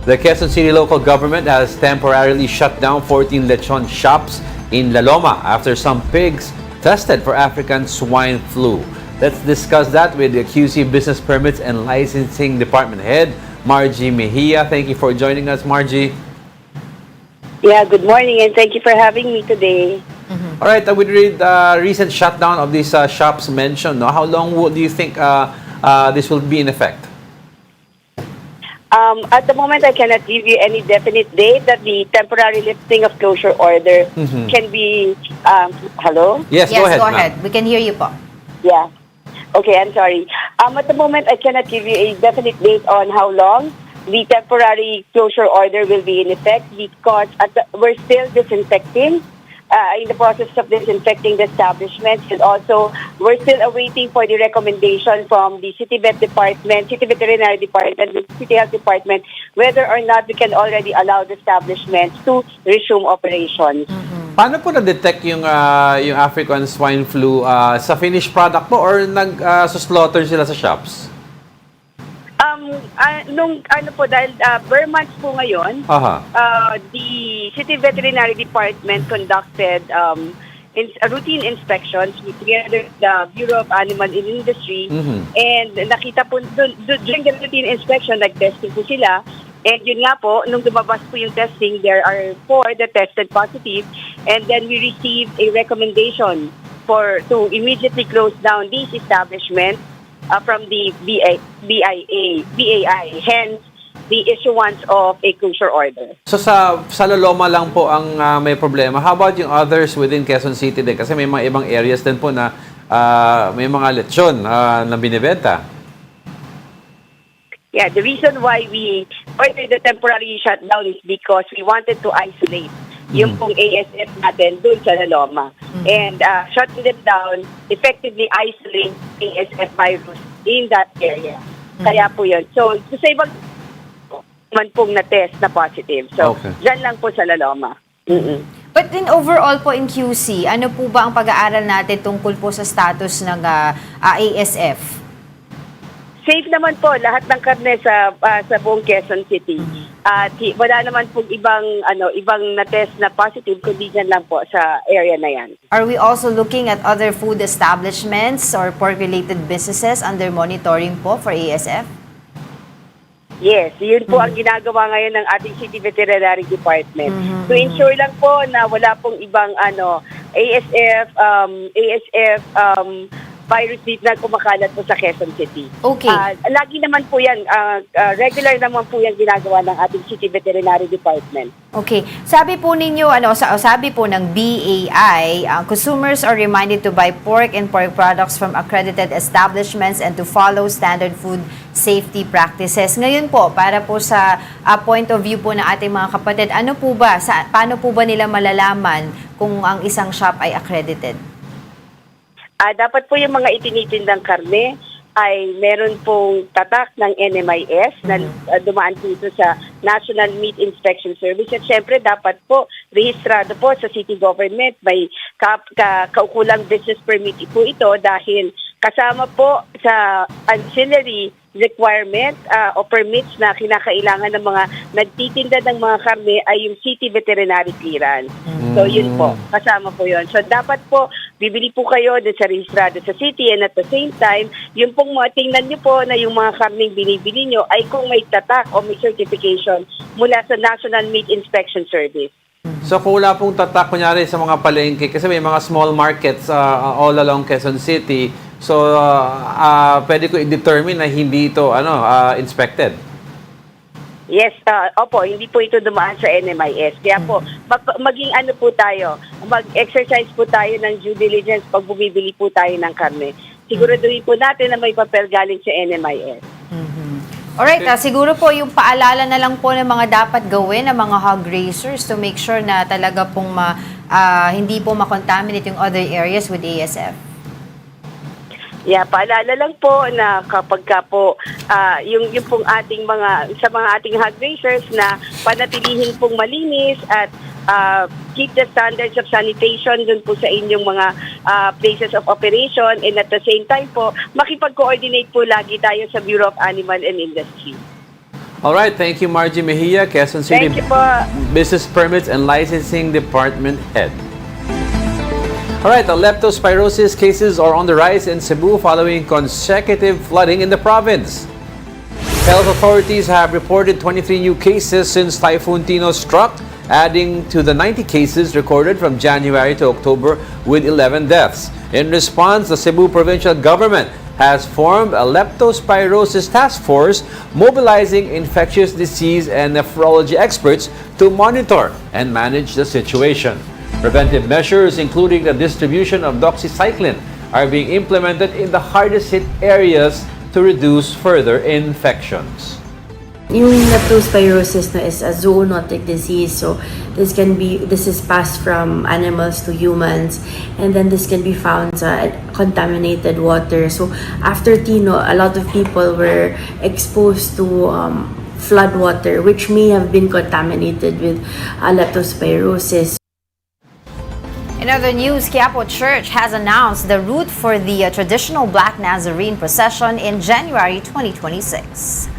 The Quezon City local government has temporarily shut down 14 lechon shops in La Loma after some pigs tested for African swine flu. Let's discuss that with the QC Business Permits and Licensing Department Head, Margie Mejia. Thank you for joining us, Margie. Yeah, good morning and thank you for having me today. All right, with the recent shutdown of these shops mentioned, no, how long do you think this will be in effect? At the moment, I cannot give you any definite date that the temporary lifting of closure order can be... hello? Yes, go ahead. Go ahead. We can hear you po. Yeah. Okay, I'm sorry. At the moment, I cannot give you a definite date on how long the temporary closure order will be in effect because we're still disinfecting. In the process of disinfecting the establishments, and also we're still awaiting for the recommendation from the City Vet Department, City Veterinary Department, the City Health Department, whether or not we can already allow the establishments to resume operations. Paano po na-detect yung African swine flu sa finished product po or nag-slaughter sila sa shops? Dahil bare months po ngayon, the City Veterinary Department conducted routine inspections together with the Bureau of Animal Industry, and nakita po during the routine inspection, nag-testing po sila, and yun nga po, nung lumabas po yung testing, there are 4 that tested positive, and then we received a recommendation to immediately close down these establishments from the BAI, hence the issuance of a closure order. So sa Loloma lang po ang may problema. How about yung others within Quezon City din? Kasi may mga ibang areas din po na may mga lechon na binibenta. Yeah, the reason why we ordered the temporary shutdown is because we wanted to isolate yung pong ASF natin dun sa Laloma. And shutting them down, effectively isolate ASF virus in that area. Kaya po yun. So, sa ibang man pong na-test na positive. So, dyan lang po sa Laloma. But then overall po in QC, ano po ba ang pag-aaral natin tungkol po sa status ng ASF? Safe naman po lahat ng karne sa buong Quezon City. At wala naman po ibang na-test na positive kundi dyan lang po sa area na yan. Are we also looking at other food establishments or pork-related businesses under monitoring po for ASF? Yes, yun po ang ginagawa ngayon ng ating City Veterinary Department. To ensure lang po na wala pong ibang ASF virus dito na kumakalat po sa Quezon City. Okay. Lagi naman po yan, regular naman po yan ginagawa ng ating City Veterinary Department. Okay. Sabi po ninyo, sabi po ng BAI, consumers are reminded to buy pork and pork products from accredited establishments and to follow standard food safety practices. Ngayon po, para po sa point of view po ng ating mga kapatid, paano po ba nila malalaman kung ang isang shop ay accredited? Dapat po yung mga itinitindang karne ay meron pong tatak ng NMIS na dumaan dito sa National Meat Inspection Service. At syempre, dapat po rehistrado po sa city government. May kaukulang business permit po ito dahil kasama po sa ancillary requirement o permits na kinakailangan ng mga nagtitinda ng mga karne ay yung city veterinary clearance. So yun po, kasama po yun. So dapat po, bibili po kayo sa rehistrado sa city and at the same time, yung pong tingnan nyo po na yung mga karneng binibili nyo ay kung may tatak o may certification mula sa National Meat Inspection Service. So kung wala pong tatak, kunyari sa mga palengke, kasi may mga small markets all along Quezon City, so pwede ko i-determine na hindi ito inspected. Yes, opo, hindi po ito dumaan sa NMIS. Kaya po, maging po tayo, mag-exercise po tayo ng due diligence pag bumibili po tayo ng karne. Siguraduhin po natin na may papel galing sa NMIS. Alright, siguro po yung paalala na lang po ng mga dapat gawin ng mga hog raisers to make sure na talaga pong hindi po makontaminate yung other areas with ASF. Yeah, paalala lang po na kapag po yung pong ating sa mga ating hog raisers na panatilihin pong malinis at keep the standards of sanitation dun po sa inyong mga places of operation, and at the same time po makipag-coordinate po lagi tayo sa Bureau of Animal and Industry. Alright, thank you Margie Mejia, Quezon City Thank you po. Business Permits and Licensing Department Head. Alright, the leptospirosis cases are on the rise in Cebu following consecutive flooding in the province. Health authorities have reported 23 new cases since Typhoon Tino struck, adding to the 90 cases recorded from January to October with 11 deaths. In response, the Cebu provincial government has formed a leptospirosis task force mobilizing infectious disease and nephrology experts to monitor and manage the situation. Preventive measures, including the distribution of doxycycline, are being implemented in the hardest hit areas to reduce further infections. Yung leptospirosis is a zoonotic disease, so this is passed from animals to humans, and then this can be found sa contaminated water. So after Tino, a lot of people were exposed to flood water which may have been contaminated with leptospirosis. In other news, Quiapo Church has announced the route for the traditional Black Nazarene procession in January 2026.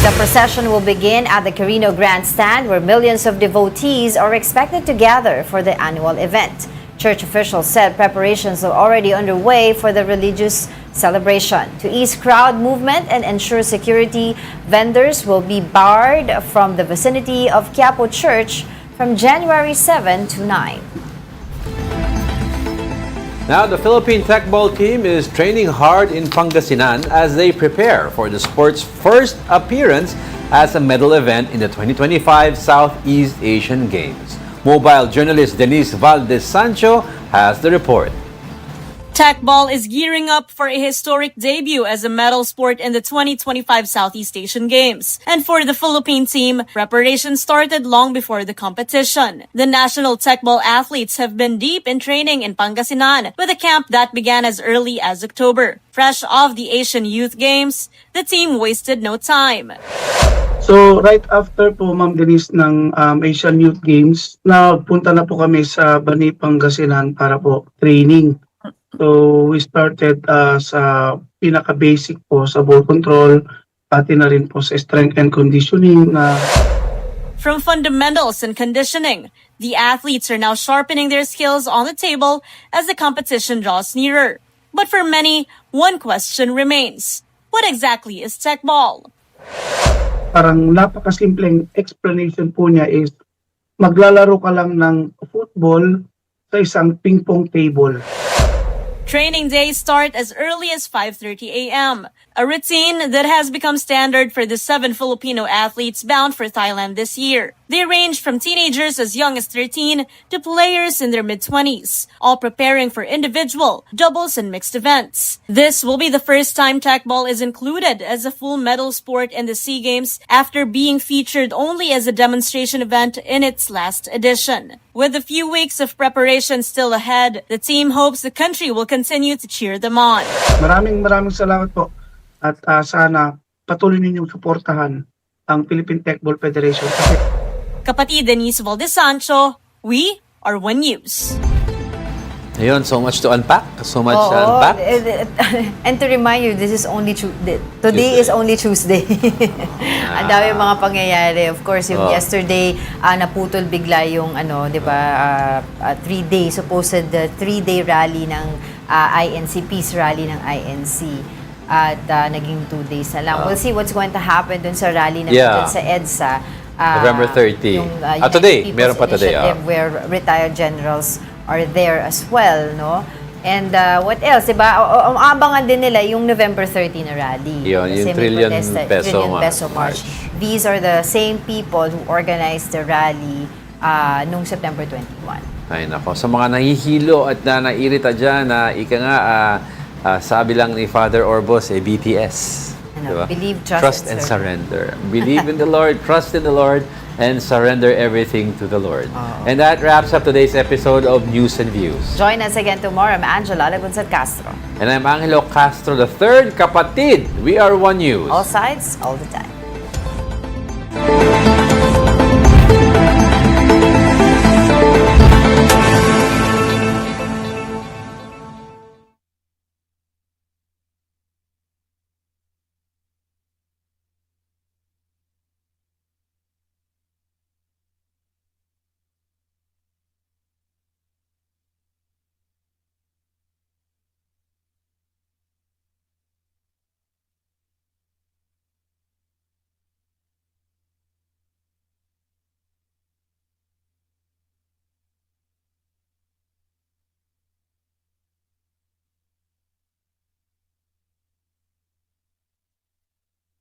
The procession will begin at the Quirino Grandstand, where millions of devotees are expected to gather for the annual event. Church officials said preparations are already underway for the religious celebration. To ease crowd movement and ensure security, vendors will be barred from the vicinity of Quiapo Church from January 7 to 9. Now, the Philippine Tech Ball team is training hard in Pangasinan as they prepare for the sport's first appearance as a medal event in the 2025 Southeast Asian Games. Mobile journalist Denise Valdez Sancho has the report. Tacball is gearing up for a historic debut as a medal sport in the 2025 Southeast Asian Games. And for the Philippine team, preparation started long before the competition. The national Tacball athletes have been deep in training in Pangasinan with a camp that began as early as October. Fresh off the Asian Youth Games, the team wasted no time. So right after po Ma'am Denise ng Asian Youth Games, napunta na po kami sa Bani, Pangasinan para po training. So we started sa pinaka-basic po sa ball control, pati na rin po sa strength and conditioning. From fundamentals and conditioning, the athletes are now sharpening their skills on the table as the competition draws nearer. But for many, one question remains. What exactly is Tacball? Parang napakasimpleng explanation po niya is maglalaro ka lang ng football sa isang ping-pong table. Training days start as early as 5:30 a.m., a routine that has become standard for the 7 Filipino athletes bound for Thailand this year. They range from teenagers as young as 13 to players in their mid-20s, all preparing for individual, doubles, and mixed events. This will be the first time Tacball is included as a full medal sport in the SEA Games after being featured only as a demonstration event in its last edition. With a few weeks of preparation still ahead, the team hopes the country will continue to cheer them on. Maraming salamat po at sana patuloy ninyong suportahan ang Philippine Tacball Federation. Kapatid Denise Valdesancho, we are One News. Ayun, so much to unpack. So much to unpack. And to remind you, this is only today is only Tuesday. Ang dami mga pangyayari. Of course, yung yesterday, naputol bigla yung 'di ba, 3-day supposed 3-day rally ng INC, peace rally ng INC. At naging 2 days na lang. We'll see what's going to happen dun sa rally na dun sa EDSA. November 30. Yung Today, meron pa today. Where retired generals are there as well, no? And what else, diba? Abangan din nila yung November 30 na rally. Yung trillion peso march. These are the same people who organized the rally nung September 21. Ay nako, sa mga nahihilo at nairita dyan, ika nga, sabi lang ni Father Orbos, BTS. Diba? Believe, trust and surrender. Believe in the Lord, trust in the Lord, and surrender everything to the Lord. And that wraps up today's episode of News and Views. Join us again tomorrow. I'm Angela Lagunsat Castro. And I'm Angelo Castro III, kapatid. We are One News. All sides, all the time.